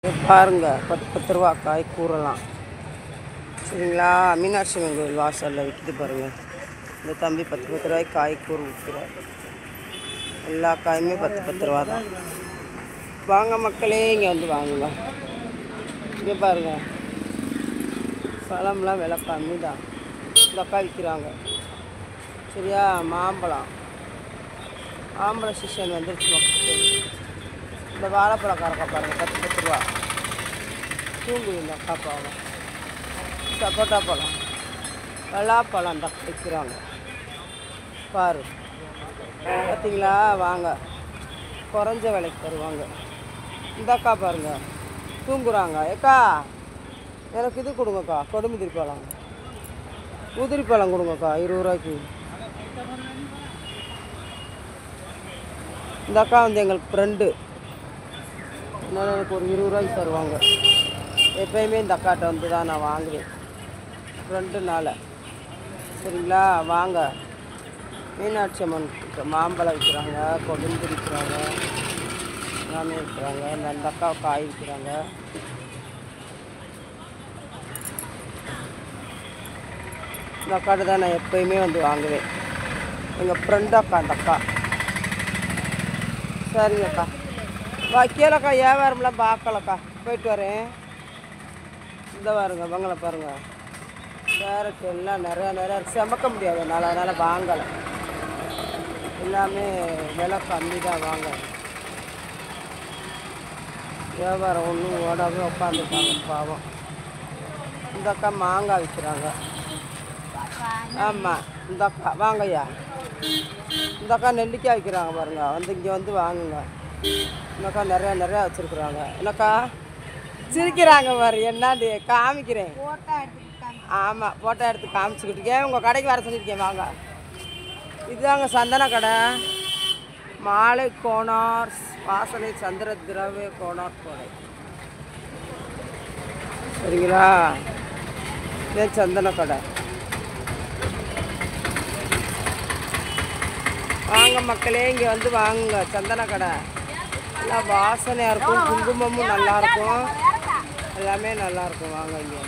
பாருங்க 10 ரூபா காய் கூறலாம் சரிங்களா. மீனாட்சி அம்மன் கோயில் வாசலில் விற்கிது பாருங்கள். இந்த தம்பி 10 ரூபாய்க்கு காய் கூறு விற்கிறார். எல்லா காயுமே 10 ரூபா தான். வாங்க மக்களே, இங்கே வந்து வாங்குங்க. இங்கே பாருங்கள், பழம்லாம் விலை கம்மி தான். இந்த அக்கா விற்கிறாங்க சரியா. மாம்பழம் சீசன் வந்துருச்சு மக்கள். இந்த வாழைப்பழம் கறக்க பாருங்கள் 10 ரூபா. தூங்குது இந்த அக்கா பழம். சப்போட்டா பழம், பலாப்பழம் அந்த விற்கிறாங்க பாரு. பார்த்தீங்களா, வாங்க குறைஞ்ச விலைக்கு தருவாங்க. இந்த அக்கா பாருங்க தூங்குறாங்க. ஏக்கா எனக்கு இது கொடுங்கக்கா, கொடுமுதிரி பழம், உதிரி பழம் கொடுங்கக்கா 20 ரூபாய்க்கு. இந்த அக்கா வந்து எங்களுக்கு ஃப்ரெண்டு, அதனால் எனக்கு ஒரு 20 ரூபாய்க்கு தருவாங்க. எப்பயுமே இந்த அக்காட்ட வந்து தான் நான் வாங்குவேன், ஃப்ரெண்டுனால சரிங்களா. வாங்க, மீனாட்சி அம்மன் மாம்பழம் விற்கிறாங்க, கொடுமுதிரி விற்கிறாங்க, எல்லாமே விற்கிறாங்க. அந்த அக்கா காய் விற்கிறாங்க. இந்த அக்காட்ட தான் நான் எப்பயுமே வந்து வாங்குவேன், எங்கள் ஃப்ரெண்டு அக்கா அந்த அக்கா. சரிங்கக்கா, கீழக்கா வியாபாரம்லாம் பார்க்கலக்கா, போயிட்டு வரேன். இந்த பாருங்க பங்களா பாருங்கள், கேரட் எல்லாம் நிறையா சமைக்க முடியாது அதனால் வாங்கலை. எல்லாமே விலை கம்மி தான், வாங்க. வியாபாரம் ஒன்றும் ஓடாமல் உட்காந்துருக்காங்க பாவம். இந்த அக்கா மாங்காய் விற்கிறாங்க. ஆமாம், இந்த அக்கா வாங்கய்யா. இந்த அக்கா நெல்லிக்காய் விற்கிறாங்க பாருங்க, வந்து இங்கே வந்து வாங்குங்க. இந்த அக்கா நிறையா வச்சுருக்குறாங்க. என்னக்கா சிரிக்கிறாங்க பாரு, என்னாடி காமிக்கிறேன். ஆமாம், ஃபோட்டோ எடுத்து காமிச்சிக்கிட்டுருக்கேன். உங்கள் கடைக்கு வர சொல்லியிருக்கேன், வாங்க. இதுதாங்க சந்தன கடை, மாலை கோனார் வாசனை சந்திர திரவிய கோனார் கோடை சரிங்களா. இதே சந்தன கடை. வாங்க மக்களே, இங்கே வந்து வாங்குங்க. சந்தன கடை நல்லா வாசனையாக இருக்கும், குங்குமமும் நல்லாயிருக்கும், எல்லாமே நல்லாயிருக்கும். வாங்க இங்கே.